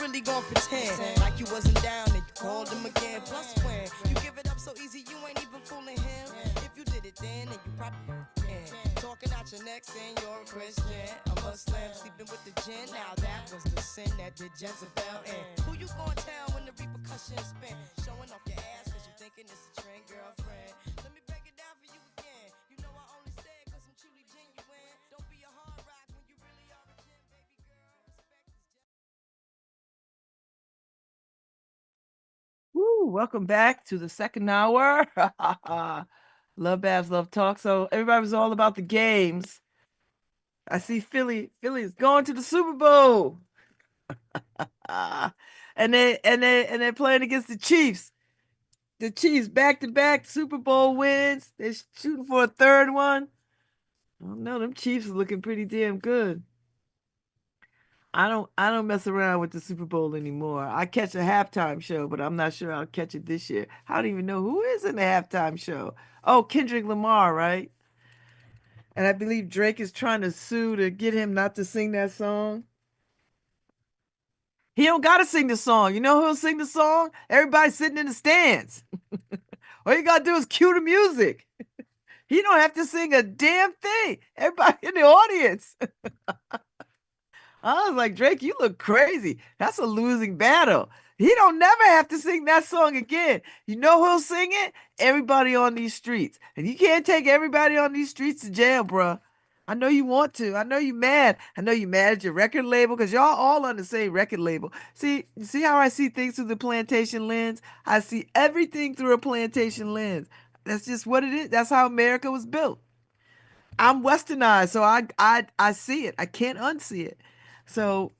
really gonna pretend like you wasn't down and you called him again? Plus, when you give it up so easy, you ain't even fooling him. If you did it then you probably can. Talking out your neck saying you're a Christian, a Muslim, sleeping with the gin. Now that was the sin that did Jezebel in. Who you gonna tell when the repercussions spin? Showing off your ass cause you thinking it's a trend, girlfriend. Let me break it down for you again. You know I only say it cause I'm truly genuine. Don't be a hard rock when you really are a gem, baby girl. Respect is just... Woo, welcome back to the second hour. Love Babz, Love Talk. So everybody was all about the games. I see Philly is going to the Super Bowl. And they're playing against the Chiefs. The Chiefs back-to-back Super Bowl wins. They're shooting for a third one. I don't know. Them Chiefs are looking pretty damn good. I don't mess around with the Super Bowl anymore. I catch a halftime show, but I'm not sure I'll catch it this year. I don't even know who is in the halftime show. Oh, Kendrick Lamar, right? And I believe Drake is trying to sue to get him not to sing that song. He don't gotta sing the song. You know who'll sing the song? Everybody sitting in the stands. All you gotta do is cue the music. He don't have to sing a damn thing. Everybody in the audience. I was like, Drake, you look crazy. That's a losing battle. He don't never have to sing that song again. You know who'll sing it? Everybody on these streets. And you can't take everybody on these streets to jail, bruh. I know you want to. I know you mad. I know you mad at your record label because y'all all on the same record label. See how I see things through the plantation lens? I see everything through a plantation lens. That's just what it is. That's how America was built. I'm westernized, so I see it. I can't unsee it. So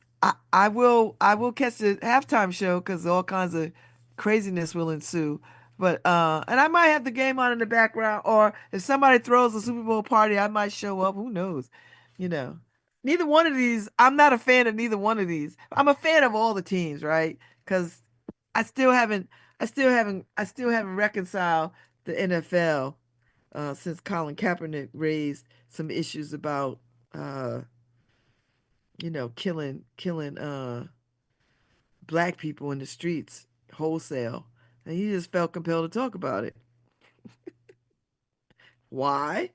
I will catch the halftime show because all kinds of craziness will ensue. But and I might have the game on in the background, or if somebody throws a Super Bowl party, I might show up. Who knows? You know. Neither one of these, I'm not a fan of neither one of these. I'm a fan of all the teams, right? Because I still haven't reconciled the NFL since Colin Kaepernick raised some issues about uh, killing black people in the streets wholesale. And he just felt compelled to talk about it. Why?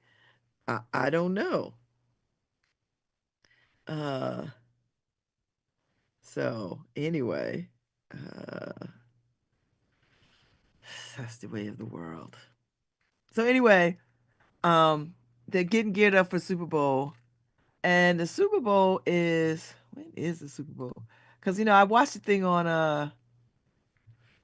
I don't know. Uh, so anyway, uh, that's the way of the world. So anyway, they're getting geared up for Super Bowl. And the Super Bowl is when is the Super Bowl? Because I watched the thing on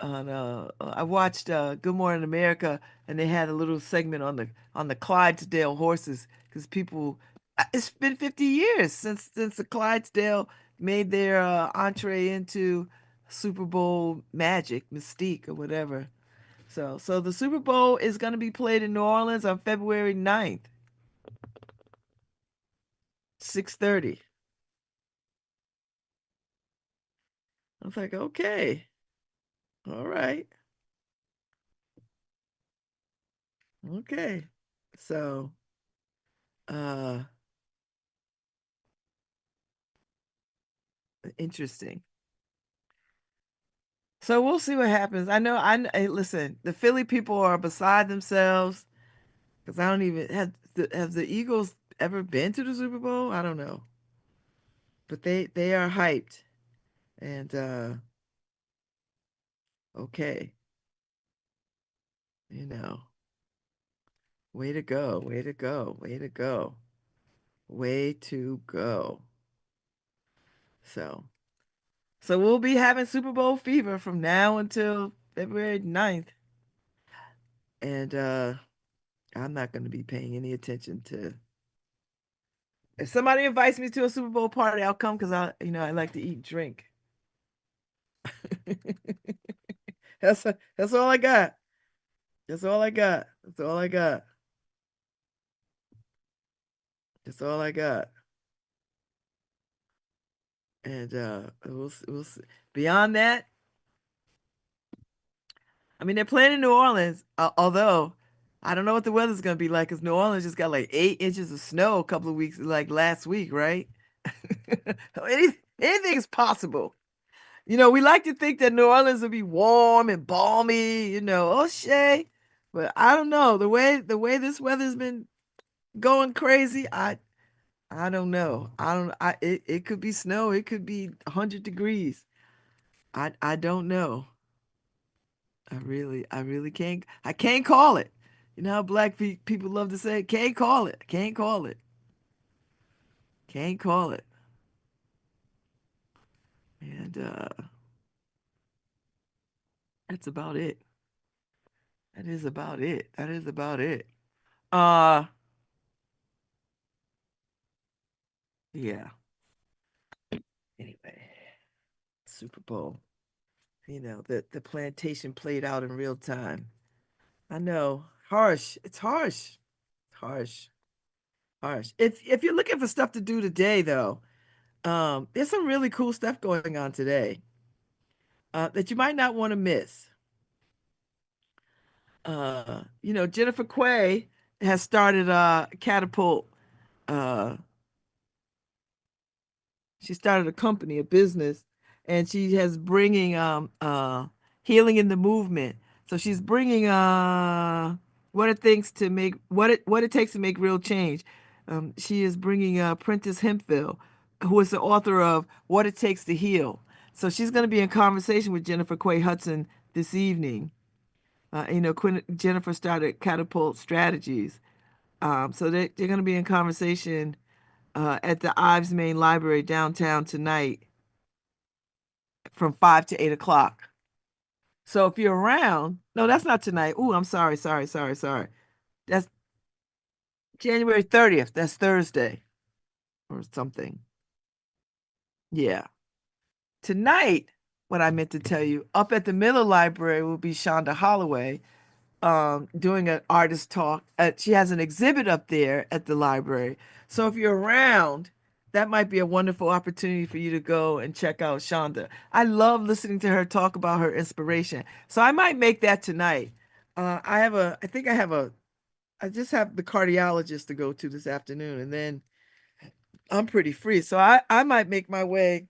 I watched Good Morning America, and they had a little segment on the Clydesdale horses because people it's been 50 years since the Clydesdale made their entree into Super Bowl magic, mystique, or whatever. So the Super Bowl is going to be played in New Orleans on February 9th, 6:30. I was like, okay, all right, okay. So, uh, interesting. So we'll see what happens. I know. Hey, listen, the Philly people are beside themselves because I don't even have the Eagles ever been to the Super Bowl? I don't know, but they are hyped and okay, you know, way to go, way to go, way to go, way to go. So. So we'll be having Super Bowl fever from now until February 9th. And I'm not going to be paying any attention to if somebody invites me to a Super Bowl party, I'll come because I like to eat and drink. That's all I got. That's all I got. That's all I got. That's all I got. And we'll see. Beyond that, I mean, they're playing in New Orleans, although I don't know what the weather's gonna be like because New Orleans just got like 8 inches of snow a couple of weeks, like last week, right? Anything is possible. We like to think that New Orleans will be warm and balmy, oh Shay. But I don't know. The way this weather's been going crazy, I don't know. I don't it could be snow, it could be 100 degrees. I don't know. I really can't call it. You know how people love to say, can't call it. Can't call it. Can't call it. And that's about it. That is about it. That is about it. Uh yeah. Anyway, Super Bowl. The plantation played out in real time. I know. Harsh. It's harsh. Harsh. Harsh. If you're looking for stuff to do today though, there's some really cool stuff going on today. That you might not want to miss. Jennifer Quay has started Catapult. Uh, she started a company, a business, and she has bringing healing in the movement. So she's bringing what it takes to make real change. She is bringing Prentice Hemphill, who is the author of What It Takes to Heal. So she's going to be in conversation with Jennifer Quay Hudson this evening. Jennifer started Catapult Strategies. So they're going to be in conversation at the Ives Main Library downtown tonight from 5 to 8 o'clock. So if you're around, no, that's not tonight. Ooh, I'm sorry, sorry, sorry, sorry. That's January 30th. That's Thursday or something. Yeah. Tonight, what I meant to tell you, up at the Miller Library will be Shonda Holloway doing an artist talk. She has an exhibit up there at the library. So if you're around, that might be a wonderful opportunity for you to go and check out Shonda. I love listening to her talk about her inspiration. So I might make that tonight. I think I just have the cardiologist to go to this afternoon, and then I'm pretty free. So I might make my way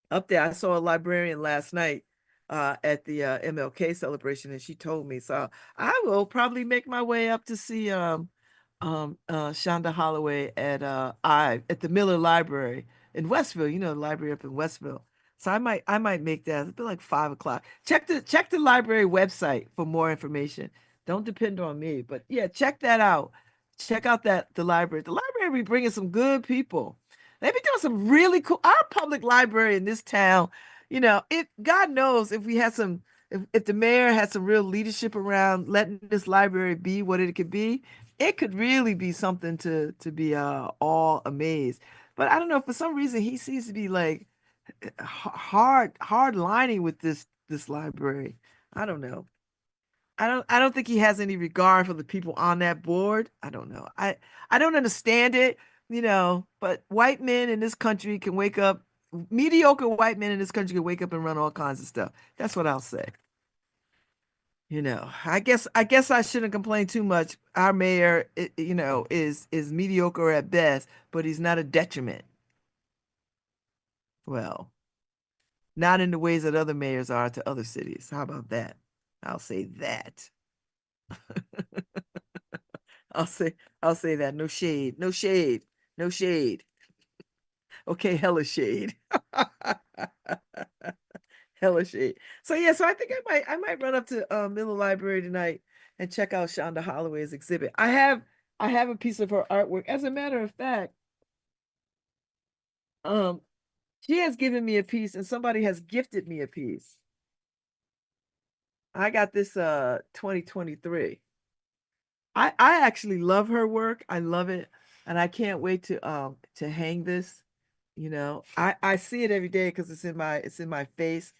up there. I saw a librarian last night at the MLK celebration, and she told me. So I will probably make my way up to see Shonda Holloway at the Miller Library in Westville. The library up in Westville. So I might make that. It'll be like 5 o'clock. Check the library website for more information. Don't depend on me, but yeah, check that out. Check out the library. The library be bringing some good people. They be doing some really cool. Our public library in this town, if God knows if we had if the mayor had some real leadership around letting this library be what it could be, it could really be something to be all amazed. But I don't know, for some reason he seems to be like hard lining with this library. I don't know. I don't think he has any regard for the people on that board. I don't know. I don't understand it, but white men in this country can wake up, mediocre white men in this country can wake up and run all kinds of stuff. That's what I'll say. I guess I shouldn't complain too much. Our mayor, is mediocre at best, but he's not a detriment. Well, not in the ways that other mayors are to other cities. How about that? I'll say that. I'll say that. No shade. No shade. No shade. Okay, hella shade. Hella shade. So yeah, so I think I might run up to Miller Library tonight and check out Shonda Holloway's exhibit. I have a piece of her artwork. As a matter of fact, um, she has given me a piece and somebody has gifted me a piece. I got this 2023. I actually love her work. I love it, and I can't wait to hang this. I see it every day because it's in my face,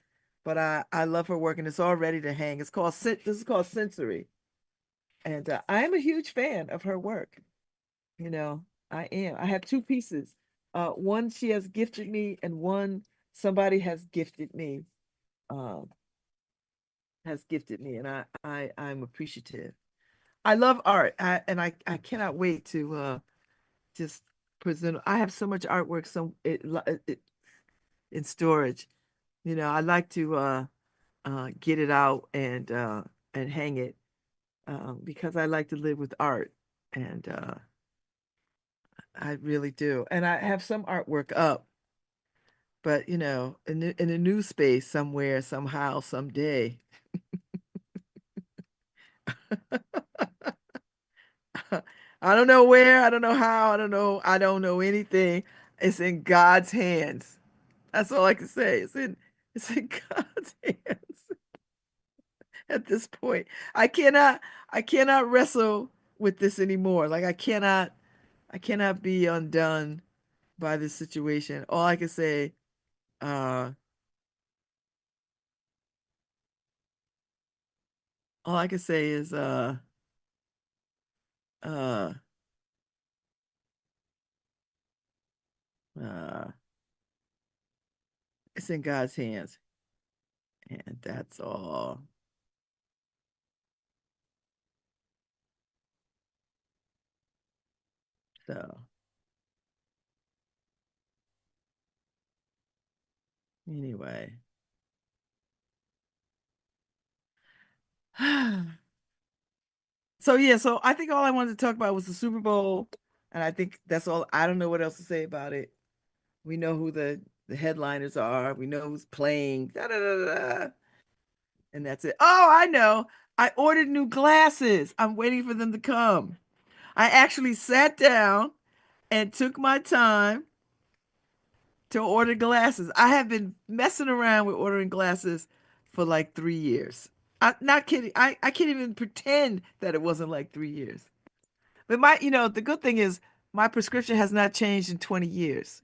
but I love her work and it's all ready to hang. This is called Sensory, and I am a huge fan of her work. You know, I am. I have two pieces. One she has gifted me, and one somebody has gifted me. Um, and I'm appreciative. I love art, and I cannot wait to just present. I have so much artwork, in storage. I like to get it out and hang it because I like to live with art, and I really do. And I have some artwork up, but in a new space somewhere, somehow, someday. I don't know where, I don't know how, I don't know anything. It's in God's hands. That's all I can say. It's in God's hands at this point. I cannot I cannot wrestle with this anymore. Like I cannot be undone by this situation. Uh all I can say is uh uh it's in God's hands. And that's all. So anyway. So yeah, so I think all I wanted to talk about was the Super Bowl, and I think that's all. I don't know what else to say about it. We know who the headliners are. We know who's playing. Da, da, da, da, and that's it. Oh, I know. I ordered new glasses. I'm waiting for them to come. I actually sat down and took my time to order glasses. I have been messing around with ordering glasses for like 3 years. I'm not kidding. I can't even pretend that it wasn't like 3 years. But the good thing is my prescription has not changed in 20 years.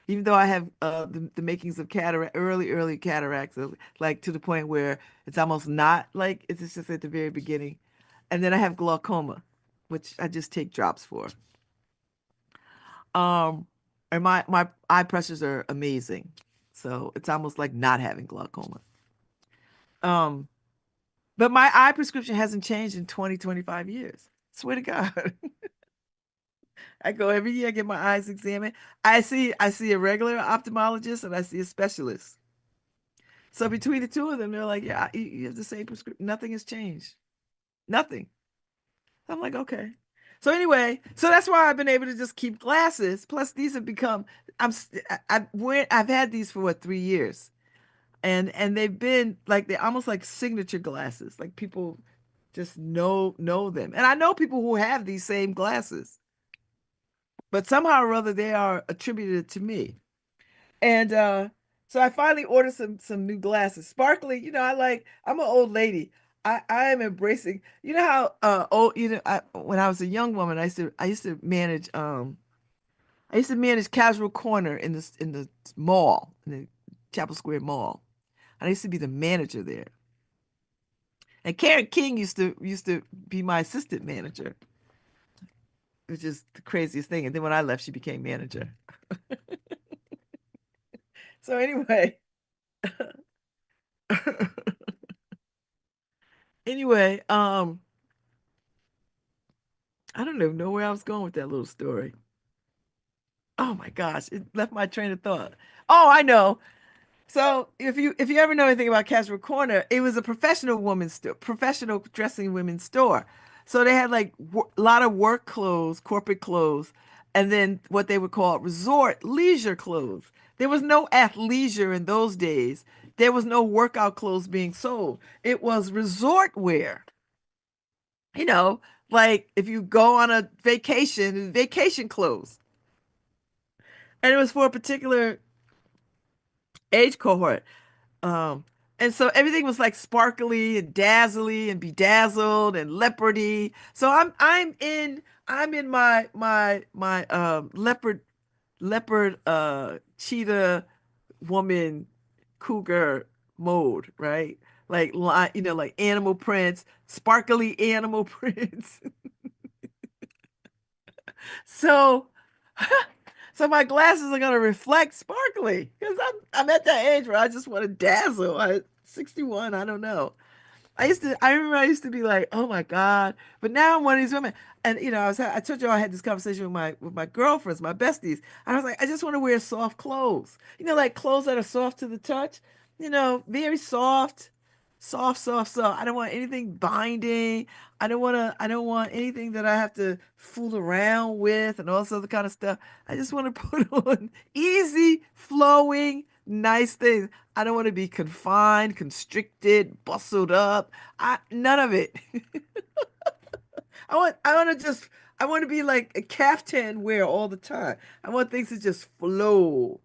Even though I have the makings of cataract, early cataracts, like to the point where it's almost not like it's just at the very beginning. And then I have glaucoma, which I just take drops for. Um, and my eye pressures are amazing. So it's almost like not having glaucoma. Um, but my eye prescription hasn't changed in 20, 25 years. Swear to God. I go every year, I get my eyes examined. I see a regular ophthalmologist and I see a specialist. So between the two of them, they're like, "Yeah, you have the same prescription. Nothing has changed. Nothing." I'm like, "Okay." So anyway, so that's why I've been able to just keep glasses. Plus, these have become I've had these for what 3 years, and they've been like they're almost like signature glasses. Like people just know them, and I know people who have these same glasses, but somehow or other they are attributed to me. And so I finally ordered some new glasses. Sparkly, I'm an old lady. I am embracing. You know how old when I was a young woman, I used to manage Casual Corner in the mall, in the Chapel Square Mall. And I used to be the manager there. And Karen King used to be my assistant manager, which is the craziest thing. And then when I left, she became manager. So anyway, anyway, I don't even know where I was going with that little story. Oh my gosh, it left my train of thought. Oh, I know. So if you ever know anything about Casual Corner, it was a professional women's store, professional dressing women's store. So they had like a lot of work clothes, corporate clothes, and then what they would call resort leisure clothes. There was no athleisure in those days. There was no workout clothes being sold. It was resort wear. You know, like if you go on a vacation, vacation clothes. And it was for a particular age cohort. Um, and so everything was like sparkly and dazzly and bedazzled and leopardy. So I'm in my leopard cheetah woman cougar mode, right? Like animal prints, sparkly animal prints. So so my glasses are gonna reflect sparkly because I'm at that age where I just want to dazzle. 61, I don't know. I remember I used to be like, oh my God. But now I'm one of these women. And I told you I had this conversation with my girlfriends, my besties. I was like, I just want to wear soft clothes. Like clothes that are soft to the touch, very soft, soft, soft, soft. I don't want anything binding. I don't want anything that I have to fool around with and all this other kind of stuff. I just want to put on easy flowing, nice things. I don't want to be confined, constricted, bustled up. None of it. I want to be like a caftan wear all the time. I want things to just flow,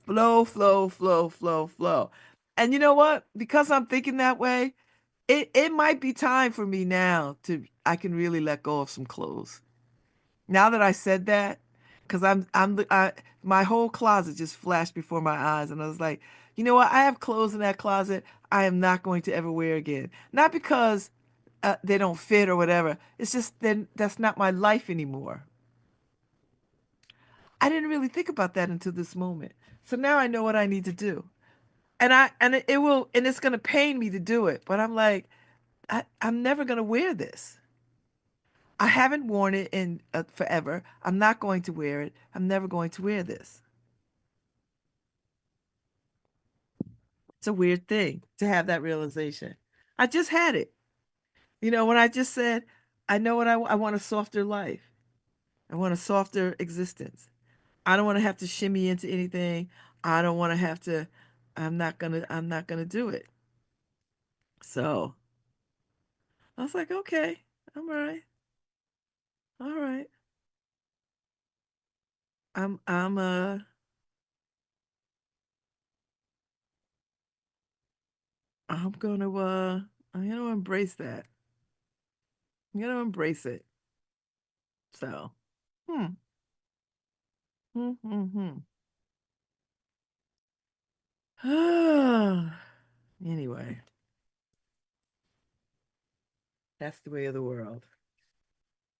flow, flow, flow, flow, flow. And you know what? Because I'm thinking that way, it might be time for me now to I can really let go of some clothes. Now that I said that, because my whole closet just flashed before my eyes, and I was like, you know what? I have clothes in that closet I am not going to ever wear again. Not because they don't fit or whatever. It's just then that's not my life anymore. I didn't really think about that until this moment. So now I know what I need to do, and it will, and it's gonna pain me to do it. But I'm like, I'm never gonna wear this. I haven't worn it in forever. I'm not going to wear it. I'm never going to wear this. It's a weird thing to have that realization. I just had it. When I just said, I know what I want a softer life. I want a softer existence. I don't want to have to shimmy into anything. I don't want to have to, I'm not gonna do it. So I was like, okay, I'm all right. All right. I'm gonna, I'm gonna embrace that. I'm gonna embrace it. So, hmm, hmm, hmm, hmm. Anyway, that's the way of the world.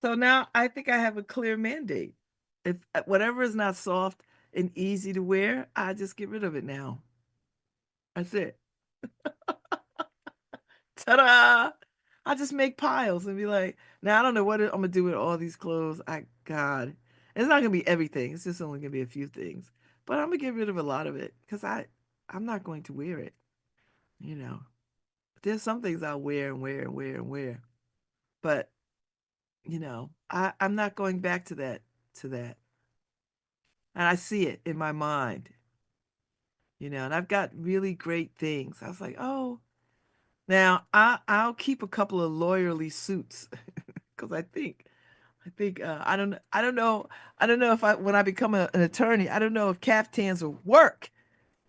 So now I think I have a clear mandate. If whatever is not soft and easy to wear, I just get rid of it now. That's it. Ta-da! I just make piles and be like, now I don't know what I'm gonna do with all these clothes. God, it's not gonna be everything. It's just only gonna be a few things. But I'm gonna get rid of a lot of it because I'm not going to wear it. You know, there's some things I'll wear and wear and wear and wear, but I'm not going back to that. And I see it in my mind. And I've got really great things. I was like, oh, now I'll keep a couple of lawyerly suits because I think I don't know if when I become an attorney, I don't know if caftans will work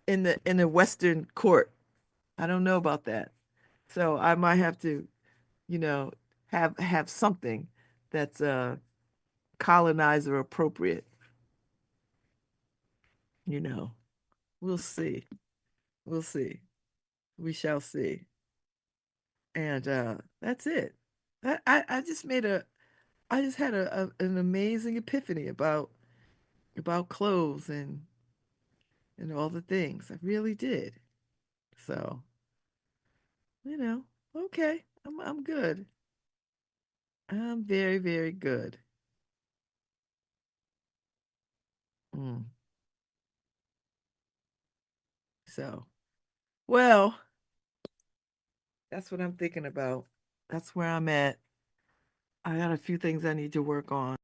in the Western court. I don't know about that. So I might have to, you know, have something that's colonizer appropriate, you know. We'll see. We'll see. We shall see. And that's it. I just I just had an amazing epiphany about clothes and all the things. I really did. So, you know, okay, I'm good. I'm very, very good. Mm. So, well, that's what I'm thinking about. That's where I'm at. I got a few things I need to work on.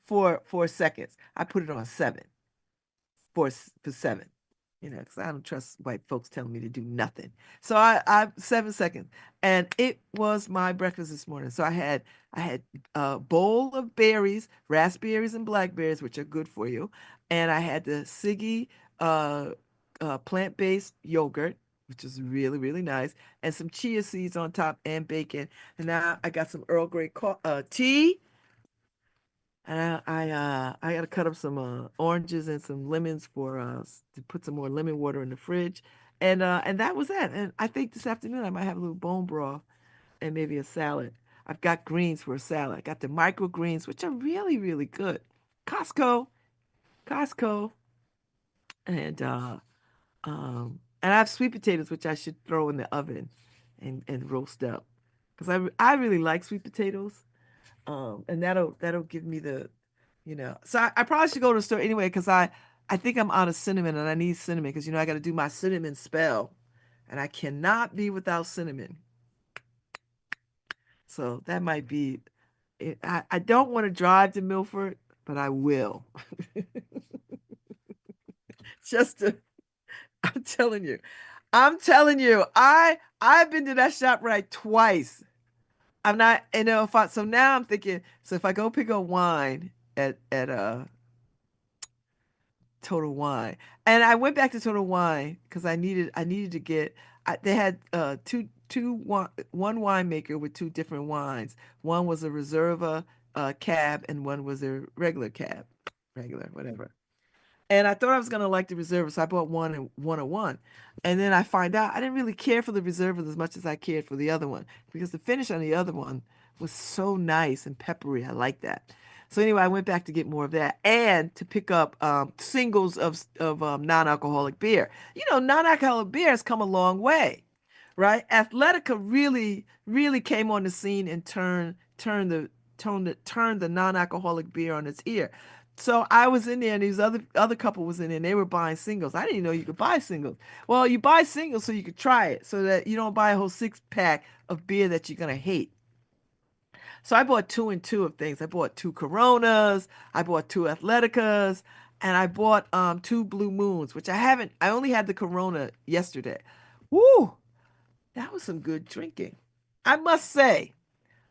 4 seconds. I put it on seven for seven. Because I don't trust white folks telling me to do nothing. So I 7 seconds, and it was my breakfast this morning. So I had a bowl of berries, raspberries and blackberries, which are good for you, and I had the Siggy uh, plant-based yogurt, which is really really nice, and some chia seeds on top and bacon. And now I got some Earl Grey tea. And I gotta cut up some oranges and some lemons for to put some more lemon water in the fridge, and that was it. And I think this afternoon I might have a little bone broth and maybe a salad. I've got greens for a salad. I got the microgreens, which are really really good. Costco, Costco, and I have sweet potatoes which I should throw in the oven and roast up because I really like sweet potatoes. And that'll give me so I probably should go to the store anyway because I think I'm out of cinnamon and I need cinnamon because I got to do my cinnamon spell, and I cannot be without cinnamon. So that might be it. I don't want to drive to Milford, but I will. Just to, I'm telling you, I've been to that shop right twice. I'm not, if I, so now I'm thinking, so if I go pick up wine at Total Wine, and I went back to Total Wine because I needed to get, they had one winemaker with two different wines. One was a Reserva cab, and one was a regular cab, regular whatever. And I thought I was gonna like the Reserva, so I bought one and one and one. And then I find out I didn't really care for the Reserva as much as I cared for the other one because the finish on the other one was so nice and peppery. I like that. So anyway, I went back to get more of that and to pick up singles of non-alcoholic beer. Non-alcoholic beer has come a long way, right? Athletica really, really came on the scene and turned the non-alcoholic beer on its ear. So I was in there, and these other couple was in there, and they were buying singles. I didn't even know you could buy singles. Well, you buy singles so you could try it, so that you don't buy a whole 6 pack of beer that you're gonna hate. So I bought two and two of things. I bought two Coronas, I bought two Athleticas, and I bought two Blue Moons, which I haven't. I only had the Corona yesterday. Woo, that was some good drinking. I must say.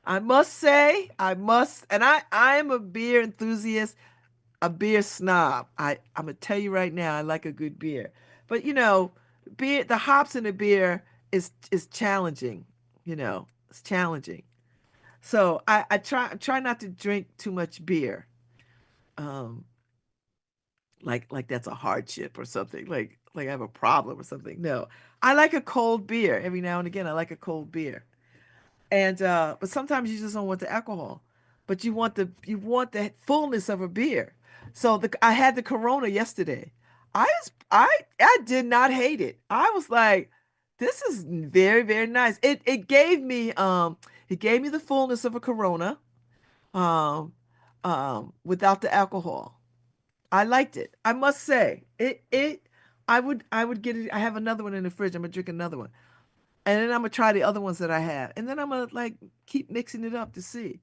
And I am a beer enthusiast, a beer snob. I'm gonna tell you right now, I like a good beer. But beer, the hops in the beer is challenging. It's challenging. So I try not to drink too much beer. Um, like that's a hardship or something. Like I have a problem or something. No, I like a cold beer every now and again. I like a cold beer. And but sometimes you just don't want the alcohol, but you want the fullness of a beer. So I had the Corona yesterday. I did not hate it. I was like, this is very very nice. It gave me the fullness of a Corona, um without the alcohol. I liked it. I must say I would get it. I have another one in the fridge. I'm gonna drink another one. And then I'm gonna try the other ones that I have, and then I'm gonna like keep mixing it up to see.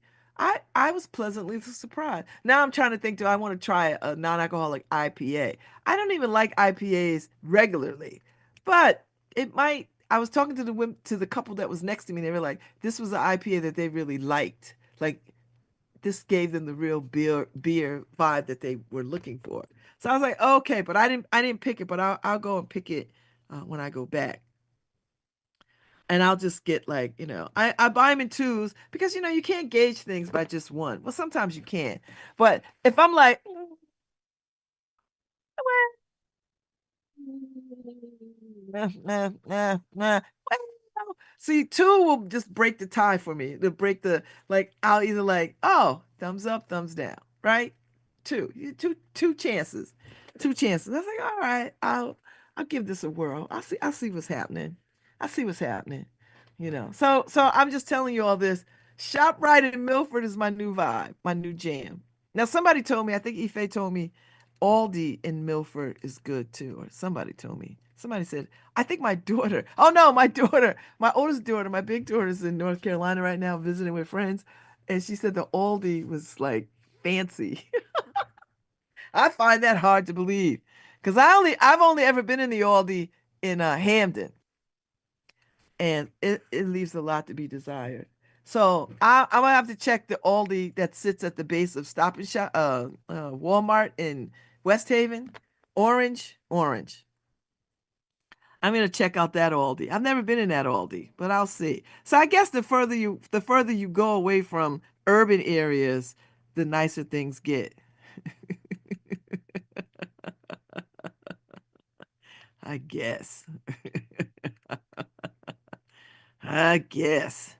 I was pleasantly surprised. Now I'm trying to think, do I want to try a non-alcoholic IPA? I don't even like IPAs regularly, but it might. I was talking to the couple that was next to me. They were like, this was an IPA that they really liked. Like this gave them the real beer vibe that they were looking for. So I was like, okay, but I didn't pick it, but I'll go and pick it when I go back. And I'll just get like, I buy them in twos because, you can't gauge things by just one. Well, sometimes you can. But if I'm like, nah, nah, nah, nah. Well, see, two will just break the tie for me. They'll break like, I'll either like, oh, thumbs up, thumbs down, right? Two chances. Two chances. I was like, all right, I'll give this a whirl. I'll see what's happening. I see what's happening. So I'm just telling you all this. Shop right in Milford is my new vibe, my new jam. Now somebody told me, I think Ife told me Aldi in Milford is good too, or somebody told me. Somebody said, I think my daughter, oh no, my daughter, my oldest daughter, my big daughter is in North Carolina right now visiting with friends. And she said the Aldi was like fancy. I find that hard to believe because I've only ever been in the Aldi in Hamden, and it leaves a lot to be desired. So I'm gonna have to check the Aldi that sits at the base of Stop and Shop, Walmart in West Haven, Orange. I'm gonna check out that Aldi. I've never been in that Aldi, but I'll see. So I guess the further you go away from urban areas, the nicer things get. I guess. I guess.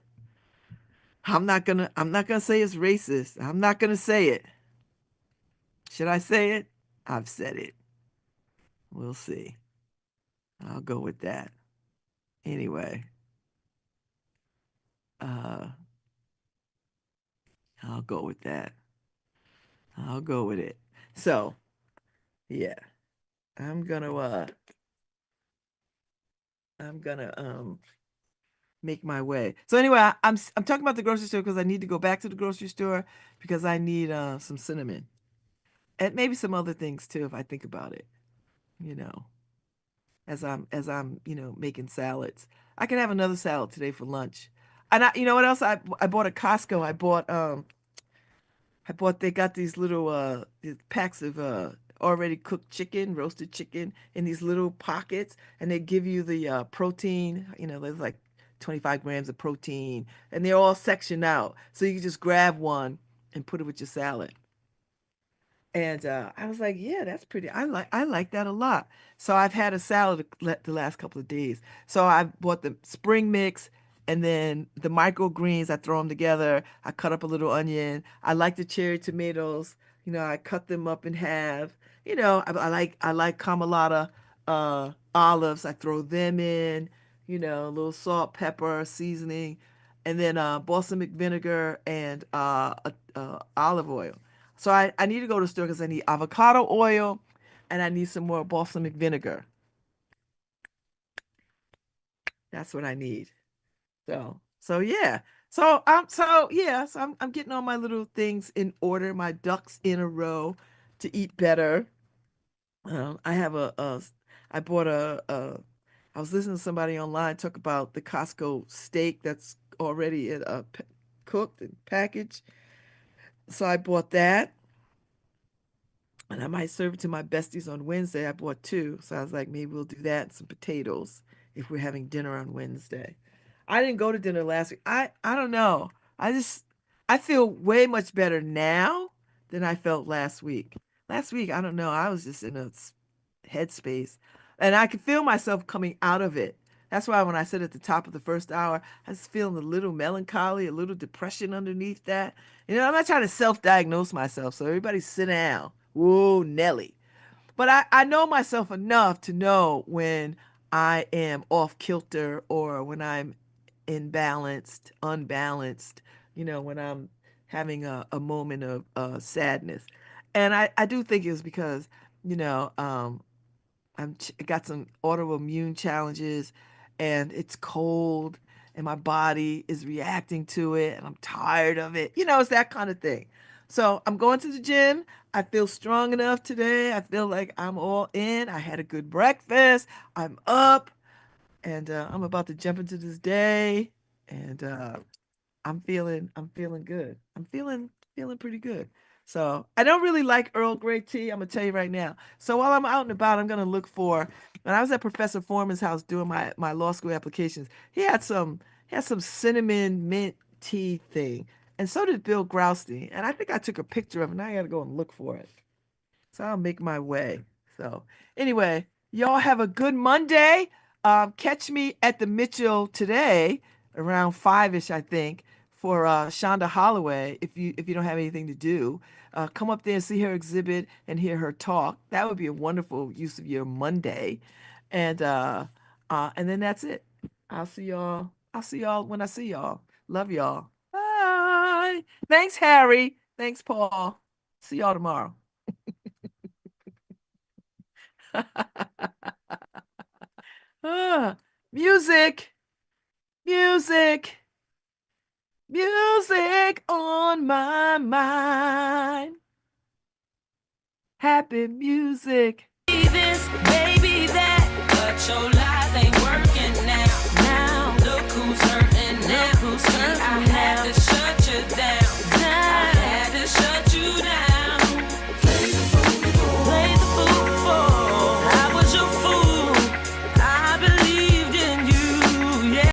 I'm not gonna say it's racist. I'm not gonna say it. Should I say it? I've said it. We'll see. I'll go with that. Anyway, uh, I'll go with that. I'll go with it. So, yeah, I'm gonna uh I'm gonna make my way. So anyway, I'm talking about the grocery store because I need to go back to the grocery store because I need some cinnamon and maybe some other things too if I think about it, you know, as I'm making salads. I can have another salad today for lunch. And you know what else? I bought at Costco. I bought they got these packs of already cooked chicken, roasted chicken in these little pockets, and they give you the protein, there's like 25 grams of protein, and they're all sectioned out. So you can just grab one and put it with your salad. And I was like, yeah, that's pretty. I like that a lot. So I've had a salad the last couple of days. So I bought the spring mix and then the microgreens. I throw them together. I cut up a little onion. I like the cherry tomatoes. I cut them up in half. I like Kamalata olives. I throw them in. A little salt, pepper, seasoning, and then balsamic vinegar and olive oil. So I need to go to the store because I need avocado oil and I need some more balsamic vinegar. That's what I need. So yeah. So I'm getting all my little things in order, my ducks in a row to eat better. I have I bought I was listening to somebody online talk about the Costco steak that's already cooked and packaged. So I bought that. And I might serve it to my besties on Wednesday. I bought two. So I was like, maybe we'll do that and some potatoes if we're having dinner on Wednesday. I didn't go to dinner last week. I don't know. I feel way much better now than I felt last week. Last week, I don't know. I was just in a headspace and I could feel myself coming out of it. That's why when I said at the top of the first hour, I was feeling a little melancholy, a little depression underneath that. I'm not trying to self-diagnose myself, so everybody sit down. Whoa, Nelly. But I know myself enough to know when I am off kilter or when I'm imbalanced, unbalanced, when I'm having a moment of sadness. And I do think it was because, you know, um, got some autoimmune challenges and it's cold and my body is reacting to it and I'm tired of it. It's that kind of thing. So I'm going to the gym. I feel strong enough today. I feel like I'm all in. I had a good breakfast. I'm up and I'm about to jump into this day and I'm feeling good. I'm feeling pretty good. So I don't really like Earl Grey tea. I'm gonna tell you right now. So while I'm out and about, I'm gonna look for. When I was at Professor Foreman's house doing my law school applications, he had some cinnamon mint tea thing, and so did Bill Grousty. And I think I took a picture of it. And I gotta go and look for it. So I'll make my way. So anyway, y'all have a good Monday. Catch me at the Mitchell today around 5-ish, I think, for Shonda Holloway. If you don't have anything to do, come up there and see her exhibit and hear her talk. That would be a wonderful use of your Monday. And then that's it. I'll see y'all. I'll see y'all when I see y'all. Love y'all. Bye. Thanks, Harry. Thanks, Paul. See y'all tomorrow. Ah, music, music, music on my mind. happy music. This, baby, that, but your